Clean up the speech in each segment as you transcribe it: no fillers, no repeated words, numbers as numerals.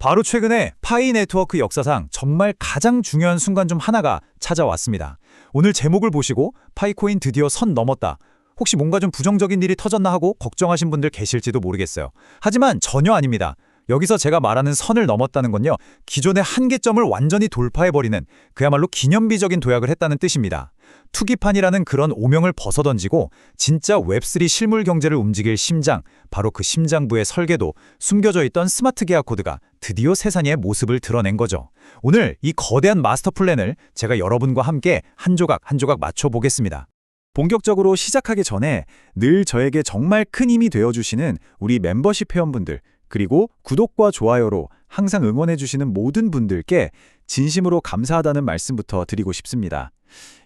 바로 최근에 파이 네트워크 역사상 정말 가장 중요한 순간 중 하나가 찾아왔습니다. 오늘 제목을 보시고 파이코인 드디어 선 넘었다. 혹시 뭔가 좀 부정적인 일이 터졌나 하고 걱정하신 분들 계실지도 모르겠어요. 하지만 전혀 아닙니다. 여기서 제가 말하는 선을 넘었다는 건요, 기존의 한계점을 완전히 돌파해버리는 그야말로 기념비적인 도약을 했다는 뜻입니다. 투기판이라는 그런 오명을 벗어던지고 진짜 웹3 실물 경제를 움직일 심장, 바로 그 심장부의 설계도, 숨겨져 있던 스마트 계약 코드가 드디어 세상의 모습을 드러낸 거죠. 오늘 이 거대한 마스터 플랜을 제가 여러분과 함께 한 조각 한 조각 맞춰보겠습니다. 본격적으로 시작하기 전에 늘 저에게 정말 큰 힘이 되어주시는 우리 멤버십 회원분들, 그리고 구독과 좋아요로 항상 응원해주시는 모든 분들께 진심으로 감사하다는 말씀부터 드리고 싶습니다.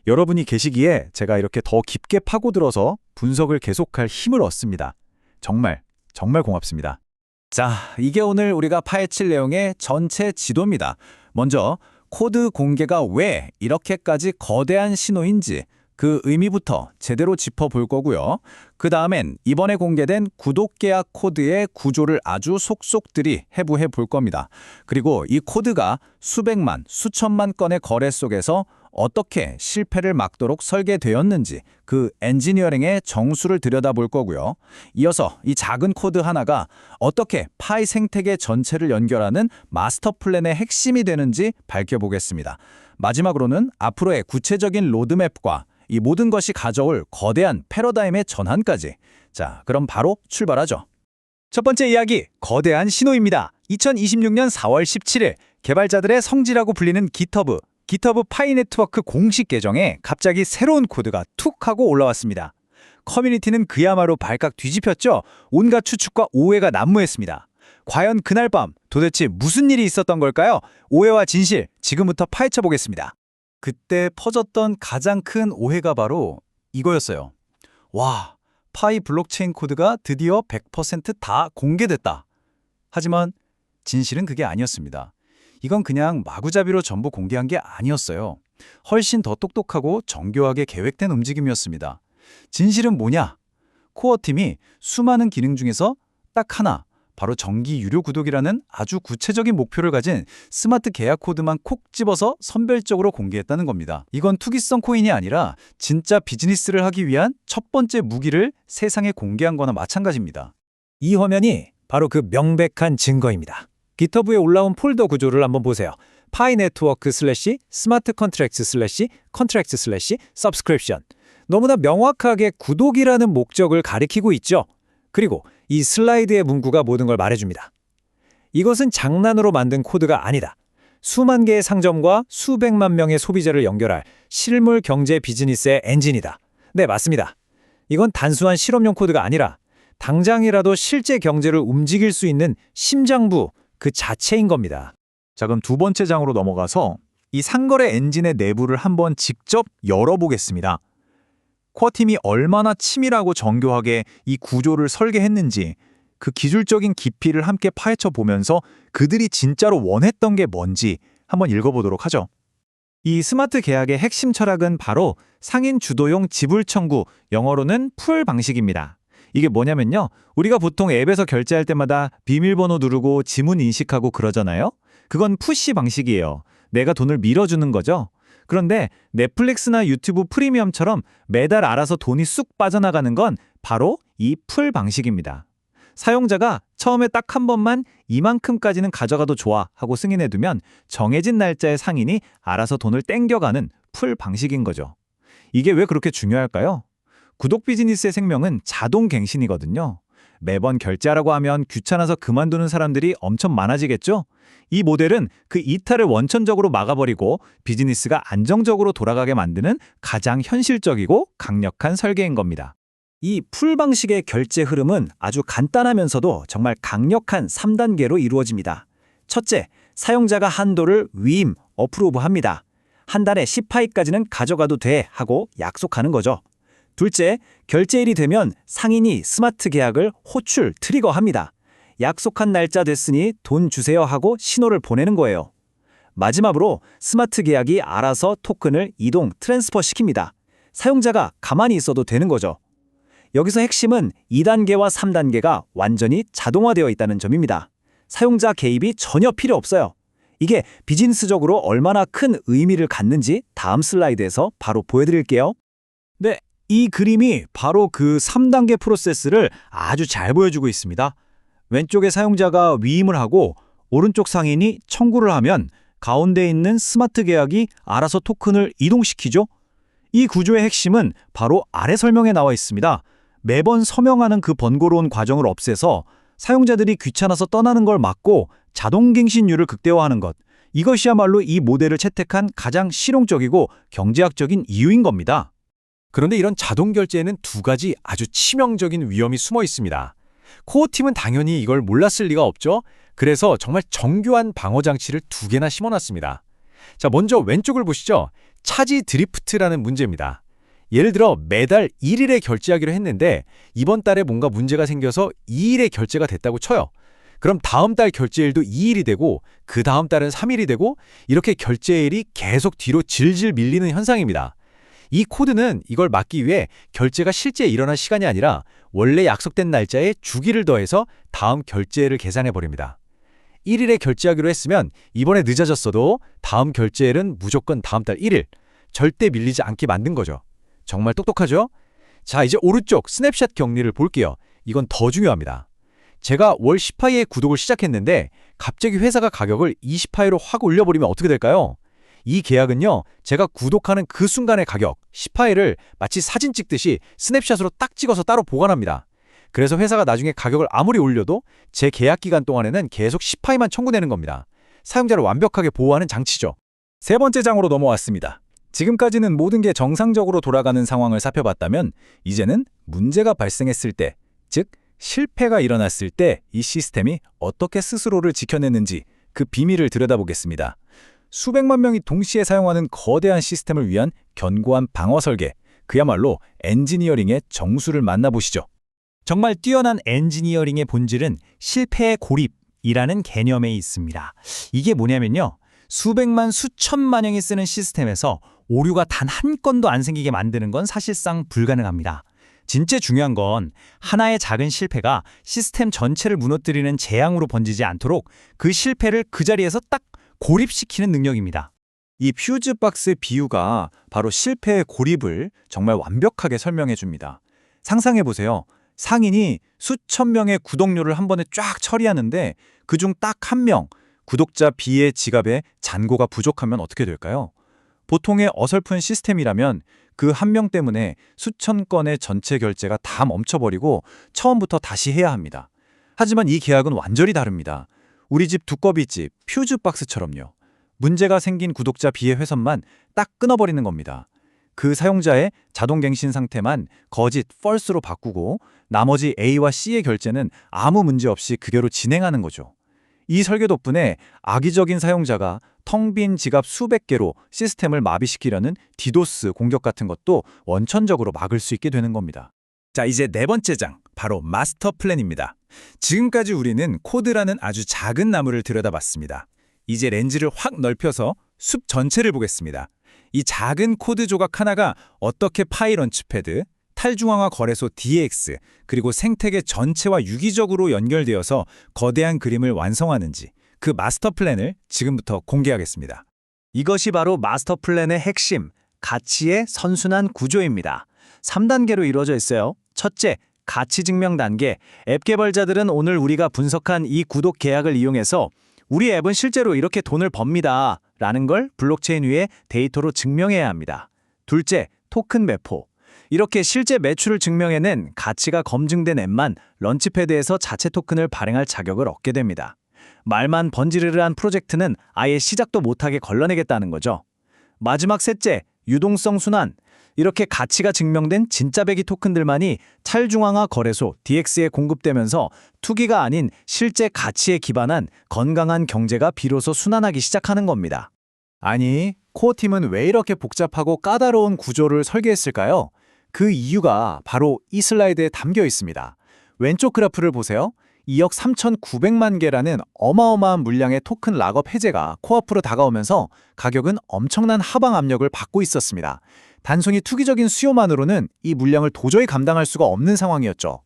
여러분이 계시기에 제가 이렇게 더 깊게 파고들어서 분석을 계속할 힘을 얻습니다. 정말 고맙습니다. 자, 이게 오늘 우리가 파헤칠 내용의 전체 지도입니다. 먼저 코드 공개가 왜 이렇게까지 거대한 신호인지 그 의미부터 제대로 짚어볼 거고요. 그 다음엔 이번에 공개된 구독 계약 코드의 구조를 아주 속속들이 해부해 볼 겁니다. 그리고 이 코드가 수백만, 수천만 건의 거래 속에서 어떻게 실패를 막도록 설계되었는지 그 엔지니어링의 정수를 들여다볼 거고요. 이어서 이 작은 코드 하나가 어떻게 파이 생태계 전체를 연결하는 마스터 플랜의 핵심이 되는지 밝혀보겠습니다. 마지막으로는 앞으로의 구체적인 로드맵과 이 모든 것이 가져올 거대한 패러다임의 전환까지. 자, 그럼 바로 출발하죠. 첫 번째 이야기, 거대한 신호입니다. 2026년 4월 17일, 개발자들의 성지라고 불리는 GitHub 파이 네트워크 공식 계정에 갑자기 새로운 코드가 툭 하고 올라왔습니다. 커뮤니티는 그야말로 발칵 뒤집혔죠. 온갖 추측과 오해가 난무했습니다. 과연 그날 밤 도대체 무슨 일이 있었던 걸까요? 오해와 진실, 지금부터 파헤쳐 보겠습니다. 그때 퍼졌던 가장 큰 오해가 바로 이거였어요. 와, 파이 블록체인 코드가 드디어 100% 공개됐다. 하지만 진실은 그게 아니었습니다. 이건 그냥 마구잡이로 전부 공개한 게 아니었어요. 훨씬 더 똑똑하고 정교하게 계획된 움직임이었습니다. 진실은 뭐냐? 코어팀이 수많은 기능 중에서 딱 하나, 바로 정기 유료 구독이라는 아주 구체적인 목표를 가진 스마트 계약 코드만 콕 집어서 선별적으로 공개했다는 겁니다. 이건 투기성 코인이 아니라 진짜 비즈니스를 하기 위한 첫 번째 무기를 세상에 공개한 거나 마찬가지입니다. 이 화면이 바로 그 명백한 증거입니다. GitHub에 올라온 폴더 구조를 한번 보세요. 파이 네트워크 슬래시 스마트 컨트랙트 슬래시 컨트랙트 슬래시 서브스크립션. 너무나 명확하게 구독이라는 목적을 가리키고 있죠. 그리고 이 슬라이드의 문구가 모든 걸 말해줍니다. 이것은 장난으로 만든 코드가 아니다. 수만 개의 상점과 수백만 명의 소비자를 연결할 실물 경제 비즈니스의 엔진이다. 네, 맞습니다. 이건 단순한 실험용 코드가 아니라 당장이라도 실제 경제를 움직일 수 있는 심장부 그 자체인 겁니다. 자, 그럼 두 번째 장으로 넘어가서 이 상거래 엔진의 내부를 한번 직접 열어보겠습니다. 코어팀이 얼마나 치밀하고 정교하게 이 구조를 설계했는지 그 기술적인 깊이를 함께 파헤쳐 보면서 그들이 진짜로 원했던 게 뭔지 한번 읽어보도록 하죠. 이 스마트 계약의 핵심 철학은 바로 상인 주도용 지불 청구, 영어로는 풀 방식입니다. 이게 뭐냐면요, 우리가 보통 앱에서 결제할 때마다 비밀번호 누르고 지문 인식하고 그러잖아요. 그건 푸시 방식이에요. 내가 돈을 밀어주는 거죠. 그런데 넷플릭스나 유튜브 프리미엄처럼 매달 알아서 돈이 쑥 빠져나가는 건 바로 이 풀 방식입니다. 사용자가 처음에 딱 한 번만 이만큼까지는 가져가도 좋아 하고 승인해두면 정해진 날짜에 상인이 알아서 돈을 땡겨가는 풀 방식인 거죠. 이게 왜 그렇게 중요할까요? 구독 비즈니스의 생명은 자동 갱신이거든요. 매번 결제하라고 하면 귀찮아서 그만두는 사람들이 엄청 많아지겠죠? 이 모델은 그 이탈을 원천적으로 막아버리고 비즈니스가 안정적으로 돌아가게 만드는 가장 현실적이고 강력한 설계인 겁니다. 이 풀 방식의 결제 흐름은 아주 간단하면서도 정말 강력한 3단계로 이루어집니다. 첫째, 사용자가 한도를 위임, 어프로브합니다. 한 달에 10파이까지는 가져가도 돼 하고 약속하는 거죠. 둘째, 결제일이 되면 상인이 스마트 계약을 호출, 트리거합니다. 약속한 날짜 됐으니 돈 주세요 하고 신호를 보내는 거예요. 마지막으로 스마트 계약이 알아서 토큰을 이동, 트랜스퍼 시킵니다. 사용자가 가만히 있어도 되는 거죠. 여기서 핵심은 2단계와 3단계가 완전히 자동화되어 있다는 점입니다. 사용자 개입이 전혀 필요 없어요. 이게 비즈니스적으로 얼마나 큰 의미를 갖는지 다음 슬라이드에서 바로 보여드릴게요. 네, 이 그림이 바로 그 3단계 프로세스를 아주 잘 보여주고 있습니다. 왼쪽에 사용자가 위임을 하고 오른쪽 상인이 청구를 하면 가운데 있는 스마트 계약이 알아서 토큰을 이동시키죠. 이 구조의 핵심은 바로 아래 설명에 나와 있습니다. 매번 서명하는 그 번거로운 과정을 없애서 사용자들이 귀찮아서 떠나는 걸 막고 자동 갱신율을 극대화하는 것. 이것이야말로 이 모델을 채택한 가장 실용적이고 경제학적인 이유인 겁니다. 그런데 이런 자동 결제에는 두 가지 아주 치명적인 위험이 숨어 있습니다. 코어팀은 당연히 이걸 몰랐을 리가 없죠. 그래서 정말 정교한 방어 장치를 2개나 심어놨습니다. 자, 먼저 왼쪽을 보시죠. 차지 드리프트라는 문제입니다. 예를 들어 매달 1일에 결제하기로 했는데 이번 달에 뭔가 문제가 생겨서 2일에 결제가 됐다고 쳐요. 그럼 다음 달 결제일도 2일이 되고 그 다음 달은 3일이 되고 이렇게 결제일이 계속 뒤로 질질 밀리는 현상입니다. 이 코드는 이걸 막기 위해 결제가 실제 일어날 시간이 아니라 원래 약속된 날짜에 주기를 더해서 다음 결제일을 계산해버립니다. 1일에 결제하기로 했으면 이번에 늦어졌어도 다음 결제일은 무조건 다음 달 1일, 절대 밀리지 않게 만든 거죠. 정말 똑똑하죠? 자, 이제 오른쪽 스냅샷 격리를 볼게요. 이건 더 중요합니다. 제가 월 10파이에 구독을 시작했는데 갑자기 회사가 가격을 20파이로 확 올려버리면 어떻게 될까요? 이 계약은요, 제가 구독하는 그 순간의 가격, 10파이를 마치 사진 찍듯이 스냅샷으로 딱 찍어서 따로 보관합니다. 그래서 회사가 나중에 가격을 아무리 올려도 제 계약 기간 동안에는 계속 10파이만 청구내는 겁니다. 사용자를 완벽하게 보호하는 장치죠. 세 번째 장으로 넘어왔습니다. 지금까지는 모든 게 정상적으로 돌아가는 상황을 살펴봤다면 이제는 문제가 발생했을 때, 즉 실패가 일어났을 때 이 시스템이 어떻게 스스로를 지켜냈는지 그 비밀을 들여다보겠습니다. 수백만 명이 동시에 사용하는 거대한 시스템을 위한 견고한 방어 설계, 그야말로 엔지니어링의 정수를 만나보시죠. 정말 뛰어난 엔지니어링의 본질은 실패의 고립이라는 개념에 있습니다. 이게 뭐냐면요. 수백만 수천만 명이 쓰는 시스템에서 오류가 단 한 건도 안 생기게 만드는 건 사실상 불가능합니다. 진짜 중요한 건 하나의 작은 실패가 시스템 전체를 무너뜨리는 재앙으로 번지지 않도록 그 실패를 그 자리에서 딱 고립시키는 능력입니다. 이 퓨즈박스 비유가 바로 실패의 고립을 정말 완벽하게 설명해 줍니다. 상상해 보세요. 상인이 수천 명의 구독료를 한 번에 쫙 처리하는데 그중 딱 한 명, 구독자 B의 지갑에 잔고가 부족하면 어떻게 될까요? 보통의 어설픈 시스템이라면 그 한 명 때문에 수천 건의 전체 결제가 다 멈춰버리고 처음부터 다시 해야 합니다. 하지만 이 계약은 완전히 다릅니다. 우리 집 두꺼비집 퓨즈박스처럼요. 문제가 생긴 구독자 B의 회선만 딱 끊어버리는 겁니다. 그 사용자의 자동갱신 상태만 거짓 false로 바꾸고 나머지 A와 C의 결제는 아무 문제 없이 그대로 진행하는 거죠. 이 설계 덕분에 악의적인 사용자가 텅 빈 지갑 수백 개로 시스템을 마비시키려는 디도스 공격 같은 것도 원천적으로 막을 수 있게 되는 겁니다. 자, 이제 네 번째 장, 바로 마스터 플랜입니다. 지금까지 우리는 코드라는 아주 작은 나무를 들여다봤습니다. 이제 렌즈를 확 넓혀서 숲 전체를 보겠습니다. 이 작은 코드 조각 하나가 어떻게 파이 런치패드, 탈중앙화 거래소 DX, 그리고 생태계 전체와 유기적으로 연결되어서 거대한 그림을 완성하는지 그 마스터 플랜을 지금부터 공개하겠습니다. 이것이 바로 마스터 플랜의 핵심, 가치의 선순환 구조입니다. 3단계로 이루어져 있어요. 첫째, 가치 증명 단계. 앱 개발자들은 오늘 우리가 분석한 이 구독 계약을 이용해서 우리 앱은 실제로 이렇게 돈을 법니다 라는 걸 블록체인 위에 데이터로 증명해야 합니다. 둘째, 토큰 매포. 이렇게 실제 매출을 증명해낸 가치가 검증된 앱만 런치패드에서 자체 토큰을 발행할 자격을 얻게 됩니다. 말만 번지르르한 프로젝트는 아예 시작도 못하게 걸러내겠다는 거죠. 마지막 셋째, 유동성 순환. 이렇게 가치가 증명된 진짜 배기 토큰들만이 탈중앙화 거래소 DX에 공급되면서 투기가 아닌 실제 가치에 기반한 건강한 경제가 비로소 순환하기 시작하는 겁니다. 아니, 코어팀은 왜 이렇게 복잡하고 까다로운 구조를 설계했을까요? 그 이유가 바로 이 슬라이드에 담겨 있습니다. 왼쪽 그래프를 보세요. 2억 3,900만 개라는 어마어마한 물량의 토큰 락업 해제가 코앞으로 다가오면서 가격은 엄청난 하방 압력을 받고 있었습니다. 단순히 투기적인 수요만으로는 이 물량을 도저히 감당할 수가 없는 상황이었죠.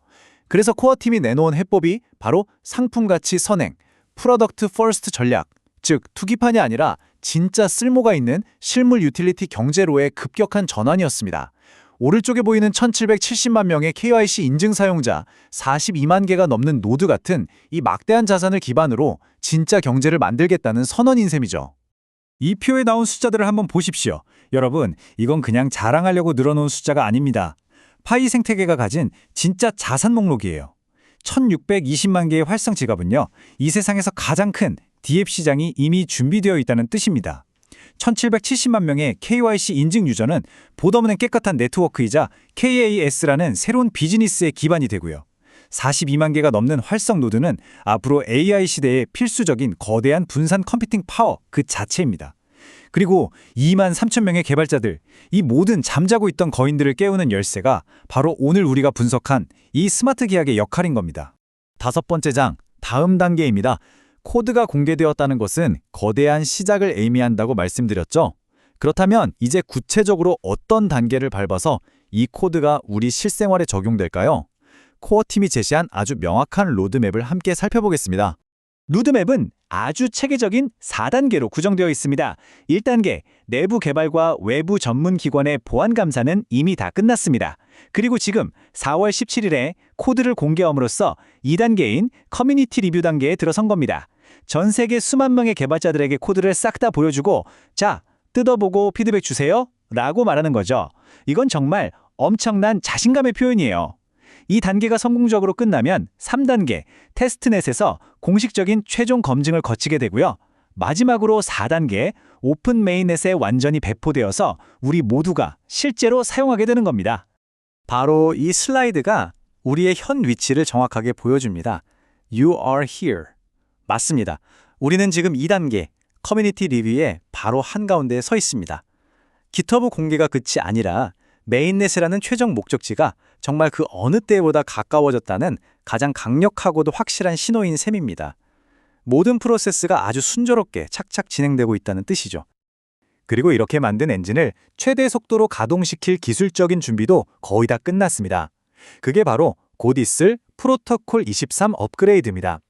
그래서 코어팀이 내놓은 해법이 바로 상품가치 선행, 프로덕트 퍼스트 전략, 즉 투기판이 아니라 진짜 쓸모가 있는 실물 유틸리티 경제로의 급격한 전환이었습니다. 오른쪽에 보이는 1770만 명의 KYC 인증 사용자, 42만 개가 넘는 노드 같은 이 막대한 자산을 기반으로 진짜 경제를 만들겠다는 선언인 셈이죠. 이 표에 나온 숫자들을 한번 보십시오. 여러분, 이건 그냥 자랑하려고 늘어놓은 숫자가 아닙니다. 파이 생태계가 가진 진짜 자산 목록이에요. 1620만 개의 활성 지갑은요, 이 세상에서 가장 큰 DF 시장이 이미 준비되어 있다는 뜻입니다. 1770만 명의 KYC 인증 유저는 보다문엔 깨끗한 네트워크이자 KAS라는 새로운 비즈니스의 기반이 되고요. 42만 개가 넘는 활성 노드는 앞으로 AI 시대의 필수적인 거대한 분산 컴퓨팅 파워 그 자체입니다. 그리고 2만 3천 명의 개발자들, 이 모든 잠자고 있던 거인들을 깨우는 열쇠가 바로 오늘 우리가 분석한 이 스마트 계약의 역할인 겁니다. 5번째 장, 다음 단계입니다. 코드가 공개되었다는 것은 거대한 시작을 의미한다고 말씀드렸죠. 그렇다면 이제 구체적으로 어떤 단계를 밟아서 이 코드가 우리 실생활에 적용될까요? 코어팀이 제시한 아주 명확한 로드맵을 함께 살펴보겠습니다. 로드맵은 아주 체계적인 4단계로 구성되어 있습니다. 1단계, 내부 개발과 외부 전문 기관의 보안 감사는 이미 다 끝났습니다. 그리고 지금 4월 17일에 코드를 공개함으로써 2단계인 커뮤니티 리뷰 단계에 들어선 겁니다. 전 세계 수만 명의 개발자들에게 코드를 싹 다 보여주고 자, 뜯어보고 피드백 주세요 라고 말하는 거죠. 이건 정말 엄청난 자신감의 표현이에요. 이 단계가 성공적으로 끝나면 3단계 테스트넷에서 공식적인 최종 검증을 거치게 되고요. 마지막으로 4단계 오픈 메인넷에 완전히 배포되어서 우리 모두가 실제로 사용하게 되는 겁니다. 바로 이 슬라이드가 우리의 현 위치를 정확하게 보여줍니다. You are here. 맞습니다. 우리는 지금 2단계 커뮤니티 리뷰에 바로 한가운데에 서 있습니다. GitHub 공개가 끝이 아니라 메인넷이라는 최종 목적지가 정말 그 어느 때보다 가까워졌다는 가장 강력하고도 확실한 신호인 셈입니다. 모든 프로세스가 아주 순조롭게 착착 진행되고 있다는 뜻이죠. 그리고 이렇게 만든 엔진을 최대 속도로 가동시킬 기술적인 준비도 거의 다 끝났습니다. 그게 바로 곧 있을 프로토콜 23 업그레이드입니다.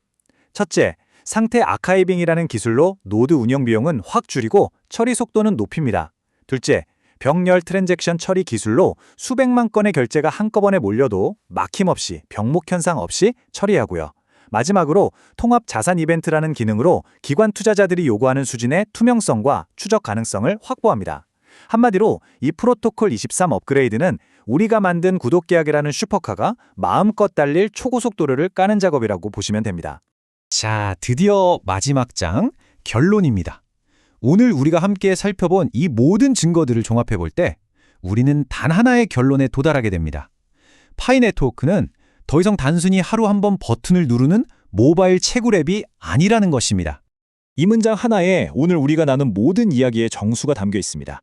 첫째, 상태 아카이빙이라는 기술로 노드 운영 비용은 확 줄이고 처리 속도는 높입니다. 둘째, 병렬 트랜잭션 처리 기술로 수백만 건의 결제가 한꺼번에 몰려도 막힘없이 병목 현상 없이 처리하고요. 마지막으로 통합 자산 이벤트라는 기능으로 기관 투자자들이 요구하는 수준의 투명성과 추적 가능성을 확보합니다. 한마디로 이 프로토콜 23 업그레이드는 우리가 만든 구독 계약이라는 슈퍼카가 마음껏 달릴 초고속도로를 까는 작업이라고 보시면 됩니다. 자, 드디어 마지막 장, 결론입니다. 오늘 우리가 함께 살펴본 이 모든 증거들을 종합해 볼 때 우리는 단 하나의 결론에 도달하게 됩니다. 파이 네트워크는 더 이상 단순히 하루 한 번 버튼을 누르는 모바일 채굴 앱이 아니라는 것입니다. 이 문장 하나에 오늘 우리가 나눈 모든 이야기의 정수가 담겨 있습니다.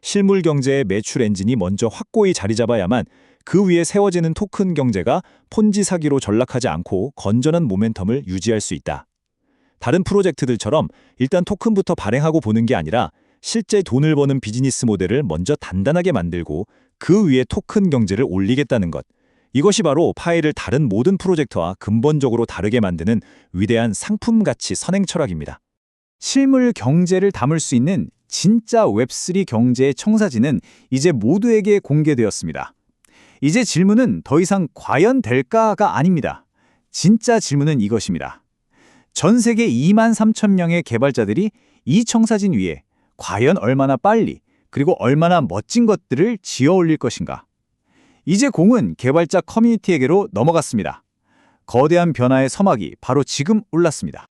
실물 경제의 매출 엔진이 먼저 확고히 자리 잡아야만 그 위에 세워지는 토큰 경제가 폰지 사기로 전락하지 않고 건전한 모멘텀을 유지할 수 있다. 다른 프로젝트들처럼 일단 토큰부터 발행하고 보는 게 아니라 실제 돈을 버는 비즈니스 모델을 먼저 단단하게 만들고 그 위에 토큰 경제를 올리겠다는 것. 이것이 바로 파이를 다른 모든 프로젝트와 근본적으로 다르게 만드는 위대한 상품 가치 선행 철학입니다. 실물 경제를 담을 수 있는 진짜 웹3 경제의 청사진은 이제 모두에게 공개되었습니다. 이제 질문은 더 이상 과연 될까가 아닙니다. 진짜 질문은 이것입니다. 전 세계 2만 3천 명의 개발자들이 이 청사진 위에 과연 얼마나 빨리 그리고 얼마나 멋진 것들을 지어 올릴 것인가? 이제 공은 개발자 커뮤니티에게로 넘어갔습니다. 거대한 변화의 서막이 바로 지금 올랐습니다.